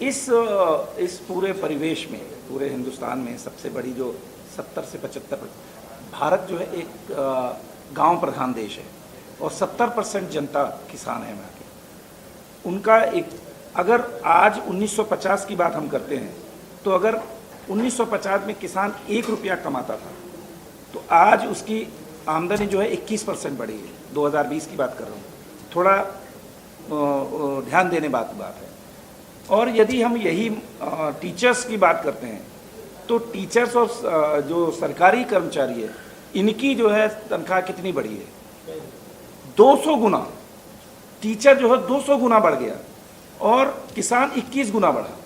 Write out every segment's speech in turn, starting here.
इस पूरे परिवेश में, पूरे हिंदुस्तान में सबसे बड़ी जो 70 से 75, भारत जो है एक गांव प्रधान देश है और 70% जनता किसान है वहाँ की। उनका एक, अगर आज 1950 की बात हम करते हैं तो अगर 1950 में किसान 1 रुपया कमाता था तो आज उसकी आमदनी जो है 21% बढ़ी है। 2020 की बात कर रहा हूँ, थोड़ा ध्यान देने बात है। और यदि हम यही टीचर्स की बात करते हैं तो टीचर्स और जो सरकारी कर्मचारी है इनकी जो है तनख्वाह कितनी बढ़ी है, 200 गुना। टीचर जो है 200 गुना बढ़ गया और किसान 21 गुना बढ़ा।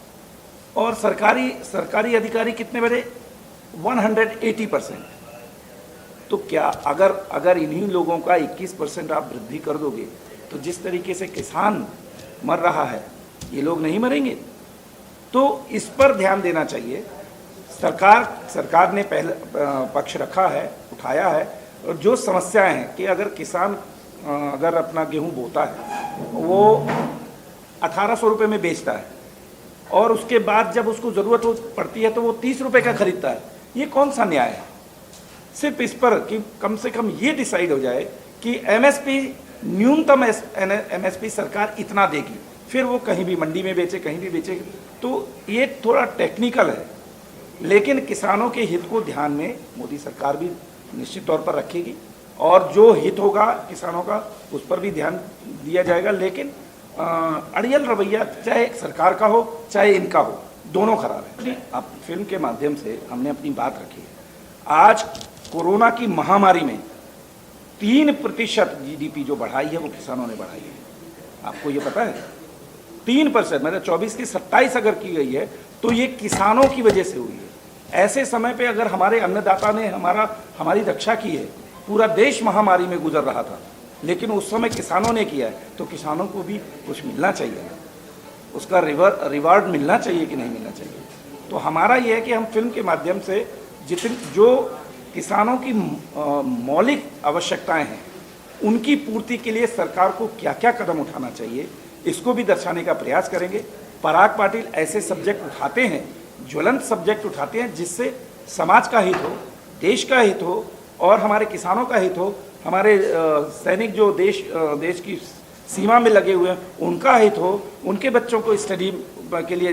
और सरकारी अधिकारी कितने बढ़े, 180%। तो क्या अगर इन्हीं लोगों का 21% आप वृद्धि कर दोगे तो जिस तरीके से किसान मर रहा है ये लोग नहीं मरेंगे? तो इस पर ध्यान देना चाहिए। सरकार ने पहले पक्ष रखा है, उठाया है। और जो समस्याएं हैं कि अगर किसान अगर अपना गेहूं बोता है वो 1800 रुपये में बेचता है और उसके बाद जब उसको ज़रूरत पड़ती है तो वो 30 रुपये का खरीदता है, ये कौन सा न्याय है? सिर्फ इस पर कि कम से कम ये डिसाइड हो जाए कि एमएसपी, न्यूनतम एमएसपी सरकार इतना देगी, फिर वो कहीं भी मंडी में बेचे, कहीं भी बेचे। तो ये थोड़ा टेक्निकल है, लेकिन किसानों के हित को ध्यान में मोदी सरकार भी निश्चित तौर पर रखेगी और जो हित होगा किसानों का उस पर भी ध्यान दिया जाएगा। लेकिन अड़ियल रवैया चाहे सरकार का हो चाहे इनका हो, दोनों खराब है। अब फिल्म के माध्यम से हमने अपनी बात रखी है। आज कोरोना की महामारी में 3% जीडीपी जो बढ़ाई है वो किसानों ने बढ़ाई है। आपको ये पता है? 3%, मतलब 24 की 27 अगर की गई है तो ये किसानों की वजह से हुई है। ऐसे समय पे अगर हमारे अन्नदाता ने हमारी रक्षा की है, पूरा देश महामारी में गुजर रहा था, लेकिन उस समय किसानों ने किया है, तो किसानों को भी कुछ मिलना चाहिए, उसका रिवार्ड मिलना चाहिए कि नहीं मिलना चाहिए। तो हमारा ये है कि हम फिल्म के माध्यम से जो किसानों की मौलिक आवश्यकताएं हैं उनकी पूर्ति के लिए सरकार को क्या क्या कदम उठाना चाहिए इसको भी दर्शाने का प्रयास करेंगे। पराग पाटिल ऐसे सब्जेक्ट उठाते हैं, ज्वलंत सब्जेक्ट उठाते हैं जिससे समाज का हित हो, देश का हित हो और हमारे किसानों का हित हो, हमारे सैनिक जो देश की सीमा में लगे हुए हैं उनका हित हो, उनके बच्चों को स्टडी के लिए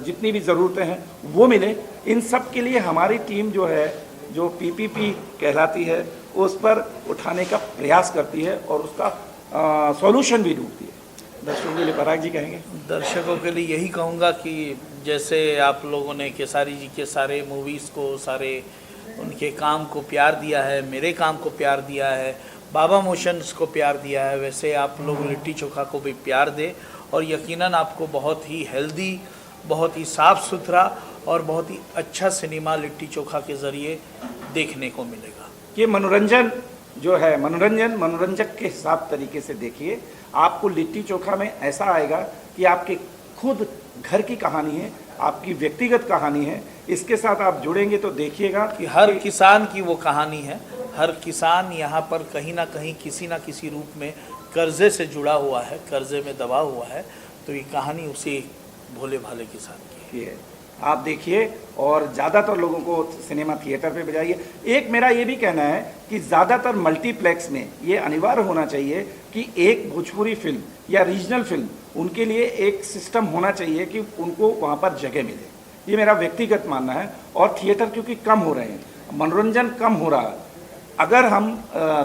जितनी भी ज़रूरतें हैं वो मिले। इन सब के लिए हमारी टीम जो है, जो पीपीपी कहलाती है, उस पर उठाने का प्रयास करती है और उसका सॉल्यूशन भी ढूंढती है। दर्शकों के लिए पराग जी कहेंगे? दर्शकों के लिए यही कहूँगा कि जैसे आप लोगों ने केसारी जी के सारे मूवीज़ को, सारे उनके काम को प्यार दिया है, मेरे काम को प्यार दिया है, बाबा मोशंस को प्यार दिया है, वैसे आप लोग लिट्टी चोखा को भी प्यार दें और यकीनन आपको बहुत ही हेल्दी, बहुत ही साफ़ सुथरा और बहुत ही अच्छा सिनेमा लिट्टी चोखा के ज़रिए देखने को मिलेगा। ये मनोरंजन जो है, मनोरंजक के हिसाब तरीके से देखिए। आपको लिट्टी चोखा में ऐसा आएगा कि आपके खुद घर की कहानी है, आपकी व्यक्तिगत कहानी है, इसके साथ आप जुड़ेंगे तो देखिएगा कि हर किसान की वो कहानी है। हर किसान यहाँ पर कहीं ना कहीं किसी ना किसी रूप में कर्जे से जुड़ा हुआ है, कर्जे में दबा हुआ है। तो ये कहानी उसी भोले भाले किसान की है। आप देखिए और ज़्यादातर लोगों को सिनेमा थिएटर पे बजाइए। एक मेरा ये भी कहना है कि ज़्यादातर मल्टीप्लेक्स में ये अनिवार्य होना चाहिए कि एक भोजपुरी फिल्म या रीजनल फिल्म, उनके लिए एक सिस्टम होना चाहिए कि उनको वहाँ पर जगह मिले। ये मेरा व्यक्तिगत मानना है। और थिएटर क्योंकि कम हो रहे हैं, मनोरंजन कम हो रहा है, अगर हम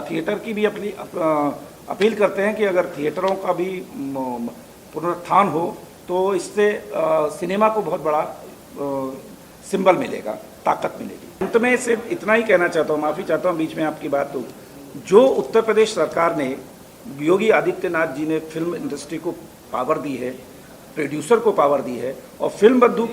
थिएटर की भी अपील करते हैं कि अगर थिएटरों का भी पुनरुत्थान हो तो इससे सिनेमा को बहुत बड़ा सिंबल मिलेगा, ताकत मिलेगी। अंत में सिर्फ इतना ही कहना चाहता हूँ, माफ़ी चाहता हूँ बीच में आपकी बात हो। जो उत्तर प्रदेश सरकार ने, योगी आदित्यनाथ जी ने फिल्म इंडस्ट्री को पावर दी है, प्रोड्यूसर को पावर दी है और फिल्म बंधु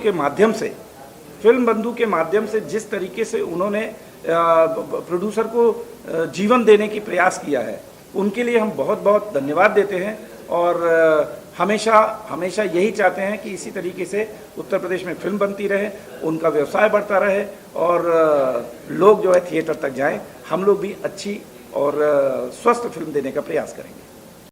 के माध्यम से जिस तरीके से उन्होंने प्रोड्यूसर को जीवन देने की प्रयास किया है, उनके लिए हम बहुत बहुत धन्यवाद देते हैं और हमेशा यही चाहते हैं कि इसी तरीके से उत्तर प्रदेश में फिल्म बनती रहे, उनका व्यवसाय बढ़ता रहे और लोग जो है थिएटर तक जाएं। हम लोग भी अच्छी और स्वस्थ फिल्म देने का प्रयास करेंगे।